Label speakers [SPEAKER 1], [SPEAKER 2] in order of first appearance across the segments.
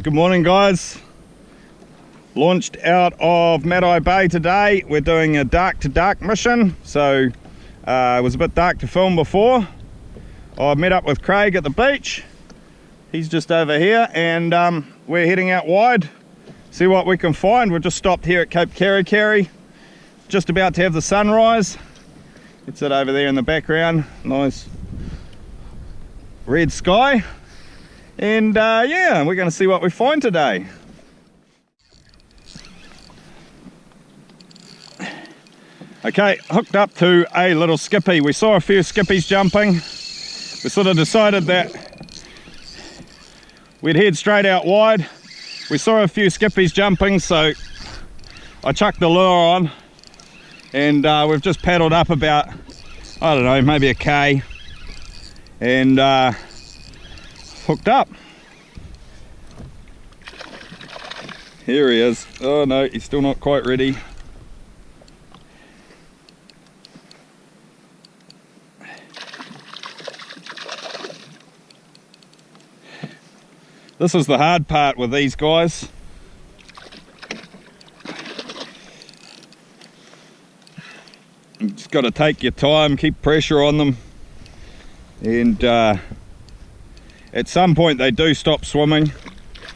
[SPEAKER 1] Good morning, guys. Launched out of Mad-Eye Bay today. We're doing a dark to dark mission, so it was a bit dark to film before. I met up with Craig at the beach. He's just over here, and we're heading out wide, see what we can find. We've just stopped here at Cape Kerikeri, just about to have the sunrise. It's it over there in the background, nice red sky. And yeah, we're going to see what we find today. Okay, hooked up to a little skippy. We saw a few skippies jumping. We sort of decided that we'd head straight out wide. We saw a few skippies jumping, so I chucked the lure on, and we've just paddled up about, I don't know, maybe a K, and hooked up. Here he is. Oh no, he's still not quite ready. This is the hard part with these guys. You just got to take your time, keep pressure on them, and at some point they do stop swimming,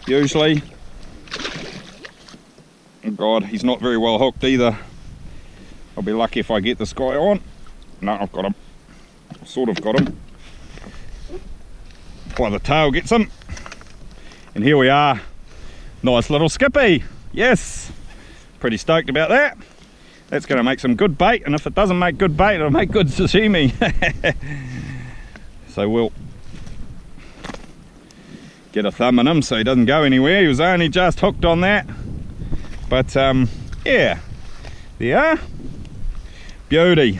[SPEAKER 1] usually. Oh God, he's not very well hooked either. I'll be lucky if I get this guy on. No, I've got him. Sort of got him. By the tail gets him. And here we are. Nice little skippy. Yes. Pretty stoked about that. That's going to make some good bait, and if it doesn't make good bait, it'll make good sashimi. So we'll get a thumb in him so he doesn't go anywhere. He was only just hooked on that. But yeah, there you are. Beauty.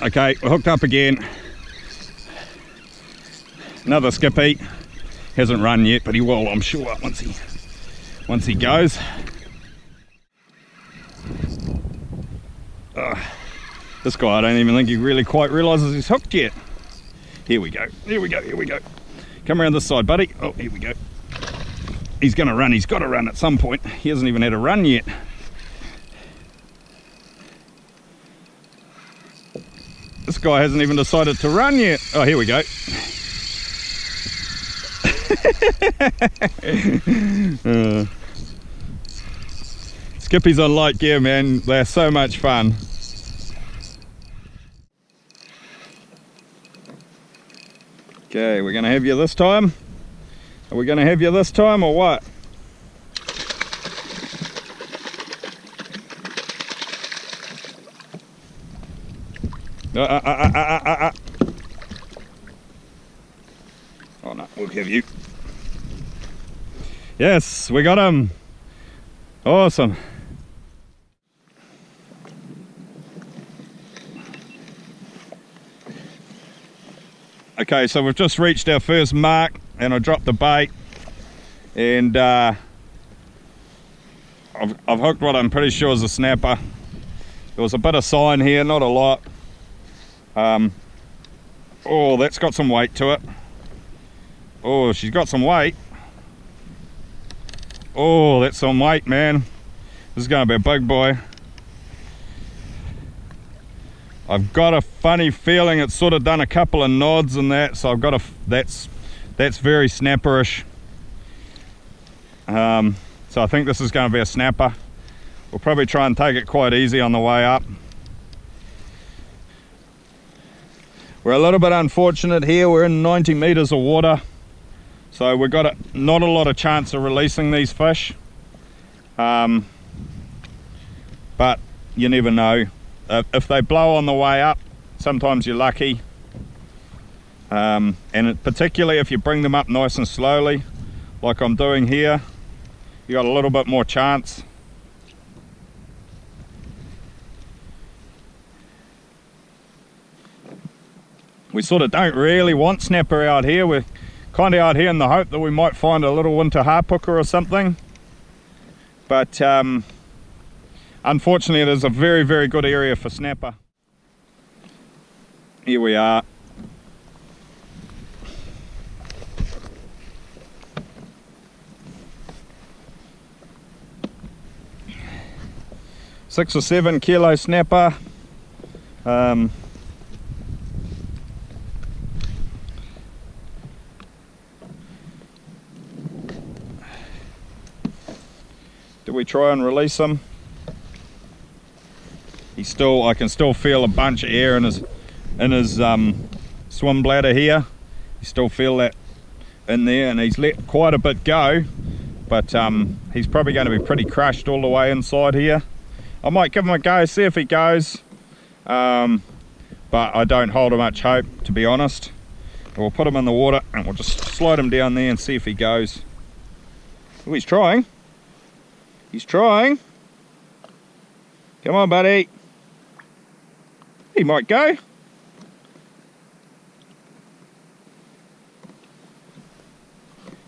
[SPEAKER 1] Okay, we're hooked up again. Another skippy. Hasn't run yet, but he will, I'm sure, once he goes. This guy, I don't even think he really quite realizes he's hooked yet. Here we go. Here we go. Here we go. Come around this side, buddy. Oh, here we go. He's gonna run. He's got to run at some point. He hasn't even had a run yet. This guy hasn't even decided to run yet. Oh, here we go. Skippies on light gear, man, they're so much fun. Okay, we're gonna have you this time. Are we gonna have you this time or what? Oh no, we'll have you. Yes, we got him. Awesome. Okay, so we've just reached our first mark, and I dropped the bait, and I've hooked what I'm pretty sure is a snapper. There was a bit of sign here, not a lot. Oh, that's got some weight to it. Oh, she's got some weight. Oh, that's some weight, man. This is going to be a big boy. I've got a funny feeling it's sort of done a couple of nods and that, so I've got a that's very snapperish. So I think this is going to be a snapper. We'll probably try and take it quite easy on the way up. We're a little bit unfortunate here. We're in 90 meters of water, so we've got not a lot of chance of releasing these fish. But you never know. If they blow on the way up, sometimes you're lucky. And particularly if you bring them up nice and slowly, like I'm doing here, you got a little bit more chance. We sort of don't really want snapper out here. We're kind of out here in the hope that we might find a little winter harpooker or something. But unfortunately, it is a very, very good area for snapper. Here we are. 6 or 7 kilo snapper. Do we try and release him? I can still feel a bunch of air in his swim bladder here. You still feel that in there, and he's let quite a bit go, but he's probably going to be pretty crushed all the way inside here. I might give him a go, see if he goes, but I don't hold much hope, to be honest. We'll put him in the water and we'll just slide him down there and see if he goes. Oh, he's trying. He's trying. Come on, buddy. He might go.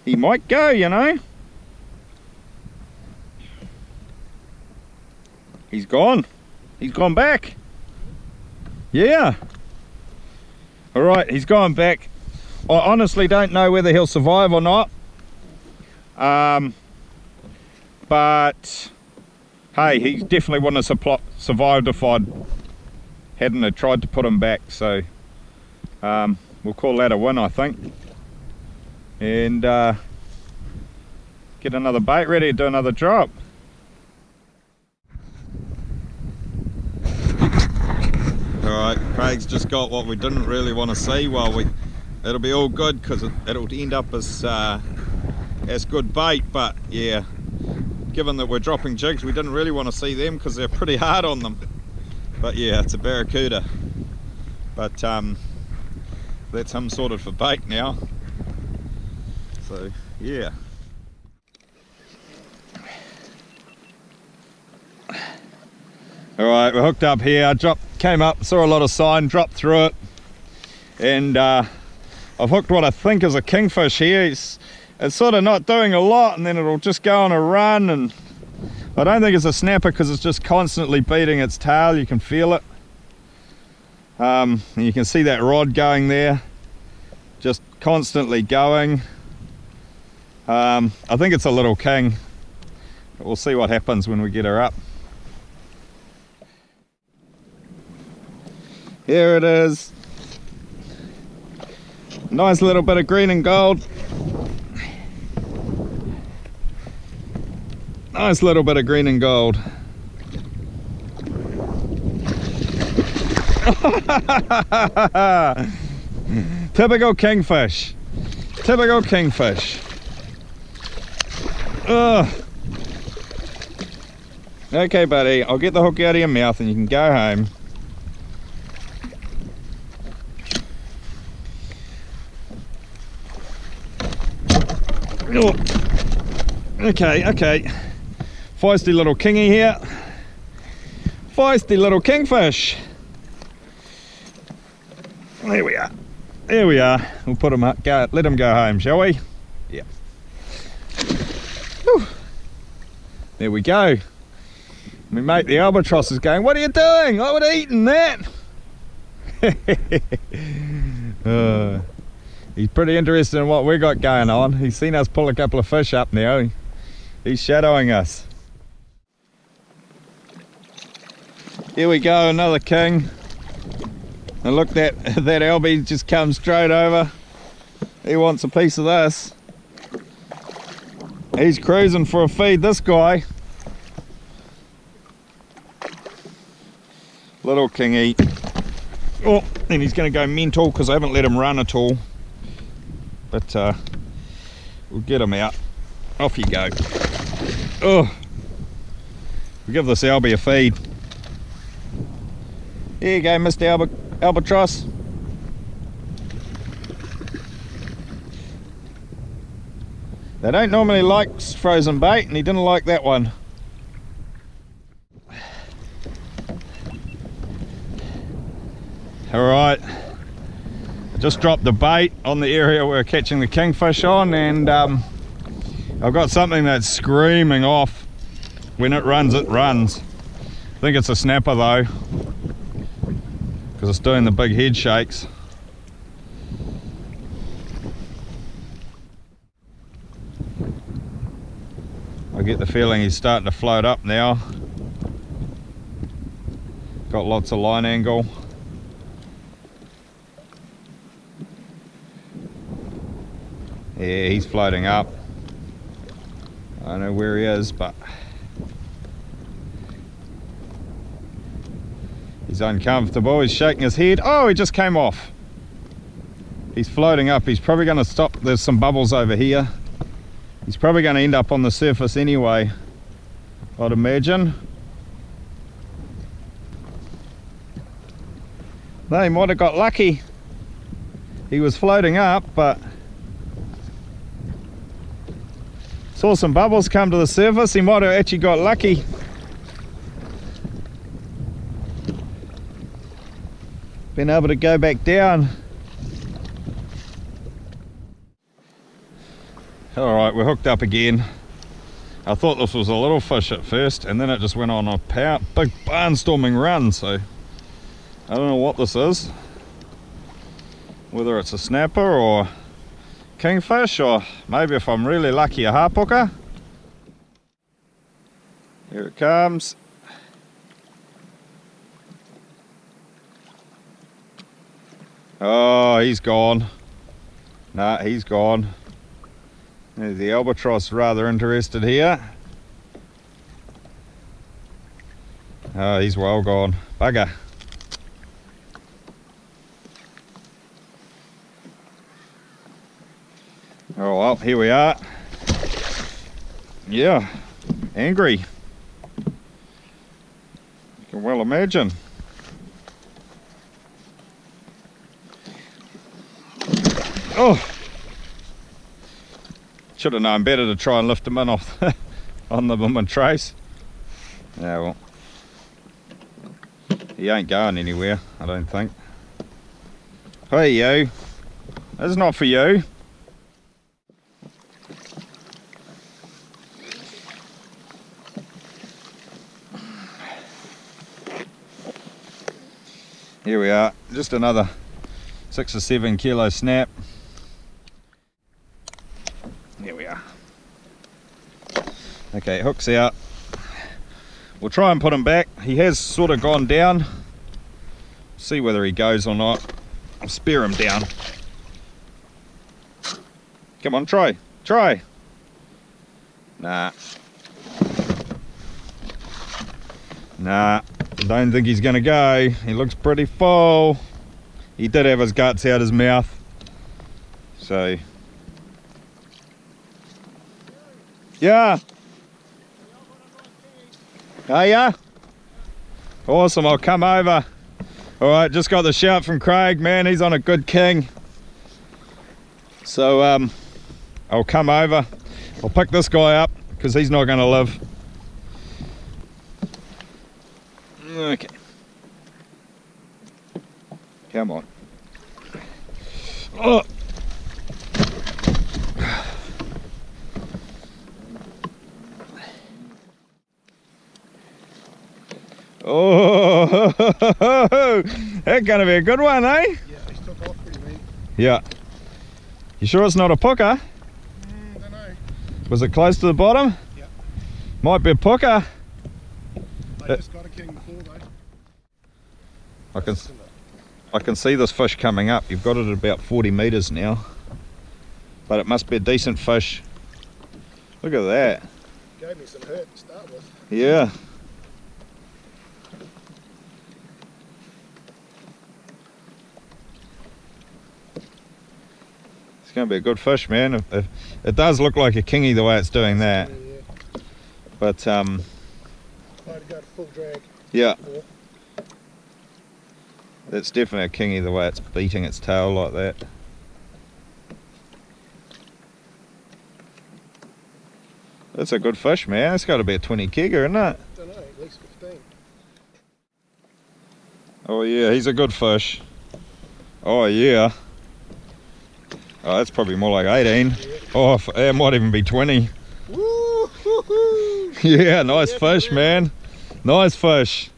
[SPEAKER 1] He might go, you know. He's gone. He's gone back. Yeah. All right, he's gone back. I honestly don't know whether he'll survive or not. But hey, he definitely wouldn't have survived if I hadn't tried to put him back. So we'll call that a win, I think. And get another bait ready to do another drop. Alright, Craig's just got what we didn't really want to see. Well, it'll be all good because it'll end up as good bait, but yeah, given that we're dropping jigs, we didn't really want to see them because they're pretty hard on them. But yeah, it's a barracuda. But that's him sorted for bait now. So yeah. Alright, we're hooked up here. Came up, saw a lot of sign, dropped through it, and I've hooked what I think is a kingfish here. It's sort of not doing a lot, and then it'll just go on a run, and I don't think it's a snapper because it's just constantly beating its tail. You can feel it, and you can see that rod going there, just constantly going. I think it's a little king, but we'll see what happens when we get her up. Here it is. Nice little bit of green and gold. Nice little bit of green and gold. Typical kingfish. Typical kingfish. Ugh. Okay, buddy, I'll get the hook out of your mouth and you can go home. Oh. Okay. Feisty little kingy here. Feisty little kingfish. There we are. There we are. We'll put him up. Let him go home, shall we? Yeah. Whew. There we go. My mate the albatross is going, "What are you doing? I would have eaten that." He's pretty interested in what we got going on. He's seen us pull a couple of fish up now. He's shadowing us. Here we go, another king. And look, that albie just comes straight over. He wants a piece of this. He's cruising for a feed, this guy. Little kingy. Oh, and he's going to go mental because I haven't let him run at all. But we'll get him out. Off you go. Oh, we'll give this albie a feed. There you go, Mr. Albatross. They don't normally like frozen bait, and he didn't like that one. Alright, I just dropped the bait on the area we're catching the kingfish on, and I've got something that's screaming off. When it runs, it runs. I think it's a snapper though, because it's doing the big head shakes. I get the feeling he's starting to float up now. Got lots of line angle. Yeah, he's floating up. I don't know where he is, but he's uncomfortable. He's shaking his head. Oh, he just came off. He's floating up. He's probably going to stop. There's some bubbles over here. He's probably going to end up on the surface anyway, I'd imagine. No, he might have got lucky. He was floating up, but saw some bubbles come to the surface. He might have actually got lucky. Been able to go back down. Alright, we're hooked up again. I thought this was a little fish at first, and then it just went on a big barnstorming run, so I don't know what this is. Whether it's a snapper or kingfish, or maybe if I'm really lucky a harp hooker. Here it comes. Oh, he's gone. Nah, he's gone. There's the albatross, rather interested here. Oh, he's well gone. Bugger. Oh well, here we are. Yeah, angry. You can well imagine. Oh! Should have known better to try and lift him in off on the blooming trace. Yeah, well, he ain't going anywhere, I don't think. Hey you, that's not for you. Here we are, just another 6 or 7 kilo snap. Here we are. Okay, hook's out. We'll try and put him back. He has sort of gone down. See whether he goes or not. I'll spear him down. Come on, try. Try. Nah. Nah. Don't think he's gonna go. He looks pretty full. He did have his guts out his mouth. So. Yeah. Oh yeah? Awesome, I'll come over. Alright, just got the shout from Craig, man, he's on a good king. So I'll come over. I'll pick this guy up because he's not gonna live. Okay. Come on. Oh. Oh, that's gonna be a good one, eh?
[SPEAKER 2] Yeah, he's took off pretty neat.
[SPEAKER 1] Yeah. You sure it's not a pooker?
[SPEAKER 2] Don't know.
[SPEAKER 1] Was it close to the bottom?
[SPEAKER 2] Yeah.
[SPEAKER 1] Might be a pooker.
[SPEAKER 2] They just got a king before though.
[SPEAKER 1] I can see this fish coming up. You've got it at about 40 meters now. But it must be a decent fish. Look at that.
[SPEAKER 2] Gave me some hurt to start with.
[SPEAKER 1] Yeah. It's going to be a good fish, man. It does look like a kingy the way it's doing that.
[SPEAKER 2] Yeah.
[SPEAKER 1] But
[SPEAKER 2] I had to go to full drag.
[SPEAKER 1] yeah,
[SPEAKER 2] Before.
[SPEAKER 1] that's definitely a kingy the way it's beating its tail like that. That's a good fish, man. It's got to be a 20 kegger, isn't it?
[SPEAKER 2] Don't know, at least 15.
[SPEAKER 1] Oh yeah, he's a good fish. Oh yeah. Oh, that's probably more like 18.
[SPEAKER 2] Yeah.
[SPEAKER 1] Oh, it might even be 20.
[SPEAKER 2] Woo-hoo-hoo.
[SPEAKER 1] Yeah, nice fish, man. Nice fish.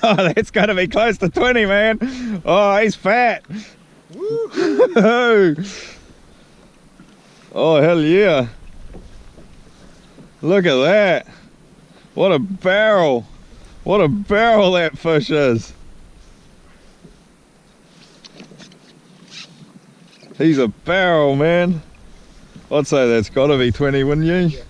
[SPEAKER 1] Oh, that's got to be close to 20, man. Oh, he's fat. Oh, hell yeah. Look at that. What a barrel. What a barrel that fish is. He's a barrel, man. I'd say that's got to be 20, wouldn't you?
[SPEAKER 2] Yeah.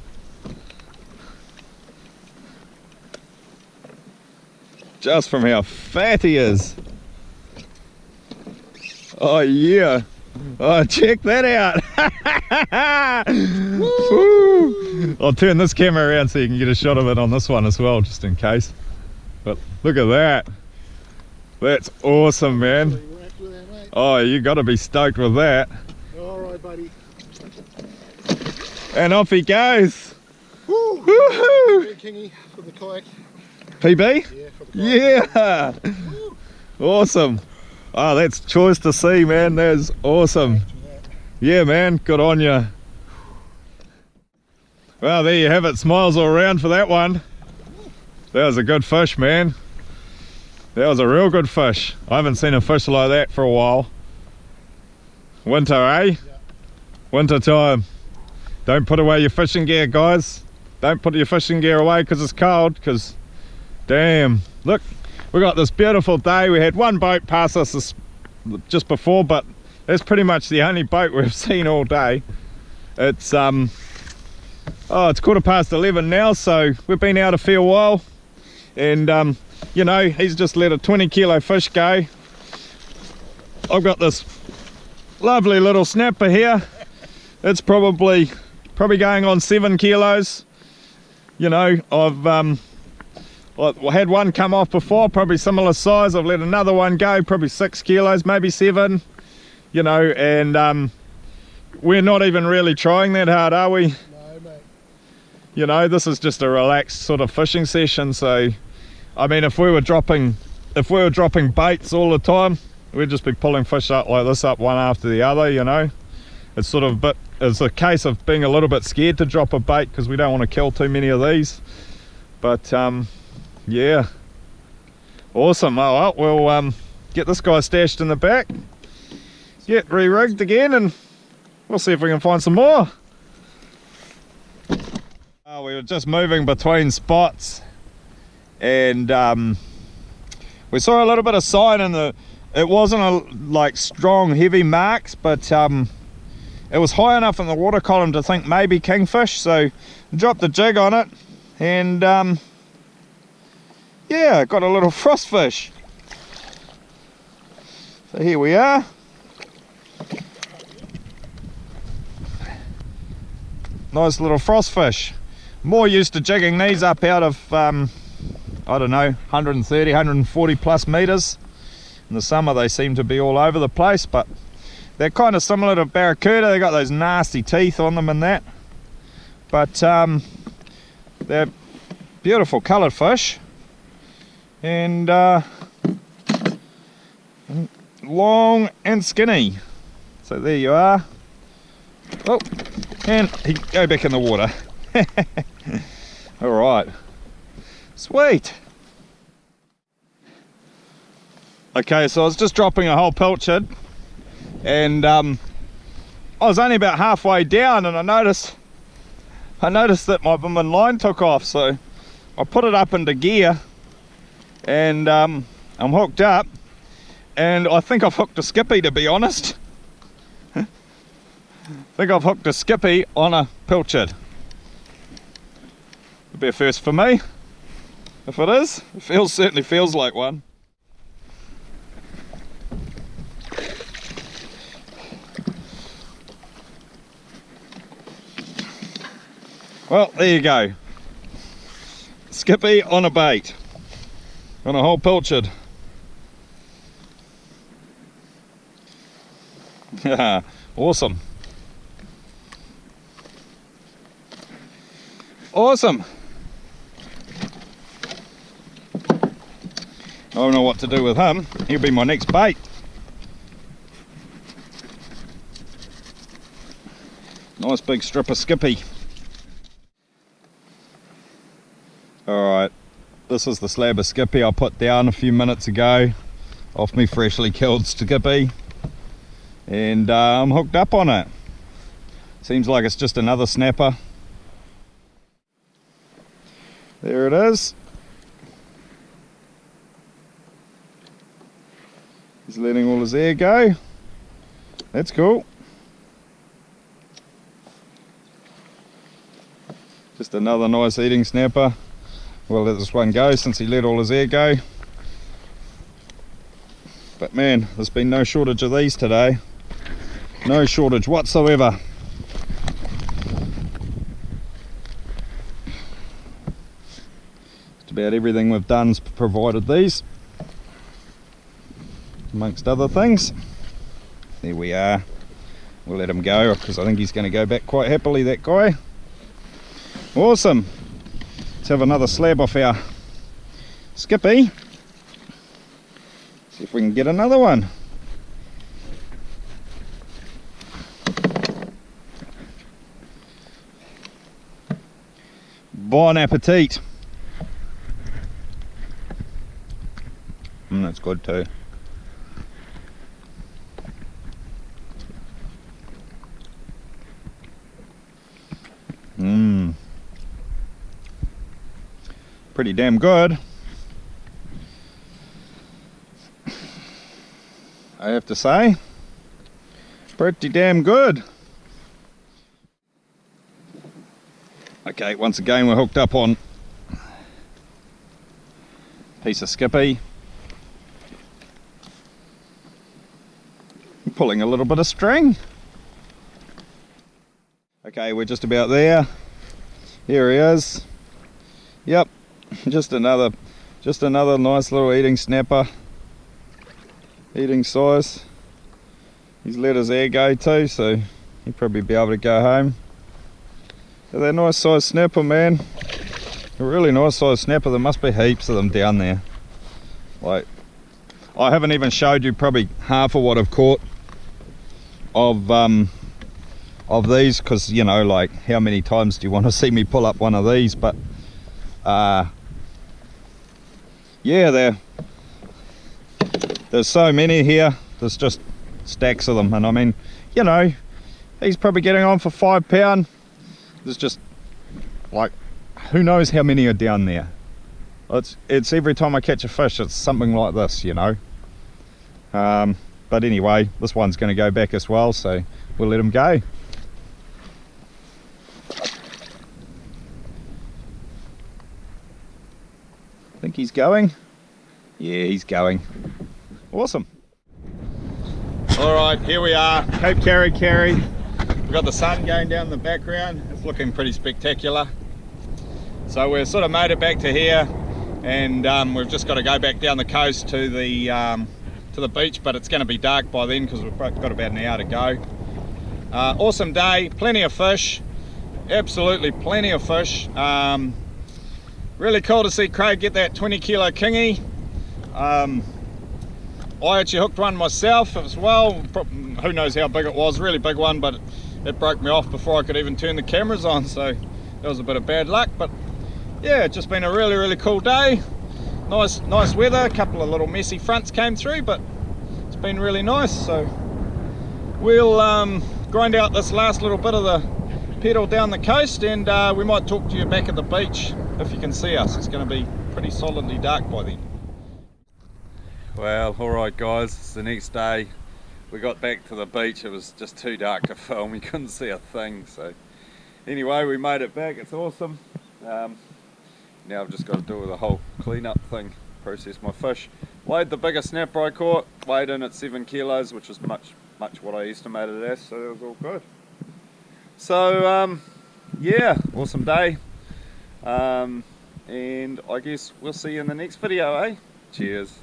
[SPEAKER 1] Just from how fat he is. Oh yeah. Oh, check that out. Woo. I'll turn this camera around so you can get a shot of it on this one as well, just in case. But look at that. That's awesome, man. Oh, you got to be stoked with that.
[SPEAKER 2] All right, buddy.
[SPEAKER 1] And off he goes.
[SPEAKER 2] Woo.
[SPEAKER 1] Woohoo!
[SPEAKER 2] Big kingy for the kayak.
[SPEAKER 1] PB?
[SPEAKER 2] Yeah, for the kayak.
[SPEAKER 1] Yeah. Awesome. Oh, that's choice to see, man. That's awesome. Yeah, man. Good on you. Well, there you have it. Smiles all around for that one. That was a good fish, man. That was a real good fish. I haven't seen a fish like that for a while. Winter, eh?
[SPEAKER 2] Yeah.
[SPEAKER 1] Winter time. Don't put away your fishing gear, guys. Don't put your fishing gear away because it's cold, because damn. Look, we got this beautiful day. We had one boat pass us just before, but that's pretty much the only boat we've seen all day. It's it's 11:15 now, so we've been out a fair while, and you know, he's just let a 20-kilo fish go. I've got this lovely little snapper here. It's probably going on 7 kilos. You know, I've had one come off before, probably similar size. I've let another one go, probably 6 kilos, maybe 7. You know, and we're not even really trying that hard, are we?
[SPEAKER 2] No, mate.
[SPEAKER 1] You know, this is just a relaxed sort of fishing session. So I mean, if we were dropping baits all the time, we'd just be pulling fish up like this, up one after the other. You know, it's sort of it's a case of being a little bit scared to drop a bait because we don't want to kill too many of these. But yeah, awesome. Oh well, we'll get this guy stashed in the back, get re-rigged again, and we'll see if we can find some more. We were just moving between spots, and we saw a little bit of sign in it wasn't like strong heavy marks, but it was high enough in the water column to think maybe kingfish, so dropped the jig on it, and yeah, got a little frost fish. So here we are. Nice little frost fish. More used to jigging these up out of I don't know, 130, 140 plus meters. In the summer they seem to be all over the place, but they're kind of similar to barracuda. They got those nasty teeth on them and that, but they're beautiful coloured fish, and long and skinny. So there you are. Oh, and he go back in the water. All right, sweet. Okay, so I was just dropping a whole pilchard, and I was only about halfway down, and I noticed that my blooming line took off, so I put it up into gear, and I'm hooked up, and I think I've hooked a skippy, to be honest. I think I've hooked a skippy on a pilchard. It'll be a first for me. If it is, it certainly feels like one. Well, there you go. Skippy on a bait. On a whole pilchard. Awesome. Awesome. I don't know what to do with him. He'll be my next bait. Nice big strip of skippy. Alright, this is the slab of skippy I put down a few minutes ago off me freshly killed skippy, and I'm hooked up on it. Seems like it's just another snapper. There it is. He's letting all his air go. That's cool. Just another nice eating snapper. We'll let this one go since he let all his air go. But man, there's been no shortage of these today. No shortage whatsoever. Just about everything we've done's provided these, amongst other things. There we are. We'll let him go because I think he's going to go back quite happily, that guy. Awesome. Let's have another slab off our skippy. See if we can get another one. Bon appetit. That's good too. Pretty damn good, I have to say. Pretty damn good. Okay, once again we're hooked up on a piece of skippy. Pulling a little bit of string. Okay, we're just about there. Here he is. Yep, just another nice little eating snapper. Eating size. He's let his air go too, so he'll probably be able to go home. So they're nice size snapper, man. A really nice size snapper. There must be heaps of them down there. Like, I haven't even showed you probably half of what I've caught of these, because you know, like, how many times do you want to see me pull up one of these? But yeah, there's so many here. There's just stacks of them, and I mean, you know, he's probably getting on for £5. There's just, like, who knows how many are down there. It's every time I catch a fish, it's something like this, you know. But anyway, this one's going to go back as well, so we'll let him go. Think he's going? Yeah, he's going. Awesome. Alright, here we are, Cape Kerry. We've got the sun going down in the background. It's looking pretty spectacular. So we've sort of made it back to here, and we've just got to go back down the coast to the beach, but it's going to be dark by then because we've got about an hour to go. Awesome day, plenty of fish, absolutely plenty of fish. Really cool to see Craig get that 20 kilo kingy. I actually hooked one myself as well. Who knows how big it was, really big one, but it broke me off before I could even turn the cameras on, so that was a bit of bad luck. But yeah, it's just been a really cool day. Nice weather. A couple of little messy fronts came through, but it's been really nice. So we'll grind out this last little bit of the pedal down the coast, and we might talk to you back at the beach if you can see us. It's going to be pretty solidly dark by then. Well, alright guys, it's the next day. We got back to the beach. It was just too dark to film. We couldn't see a thing. So anyway, we made it back. It's awesome. Now I've just got to do the whole cleanup thing, process my fish. Weighed the biggest snapper I caught, weighed in at 7 kilos, which is much what I estimated it as, so it was all good. So yeah, awesome day, and I guess we'll see you in the next video, eh? Cheers.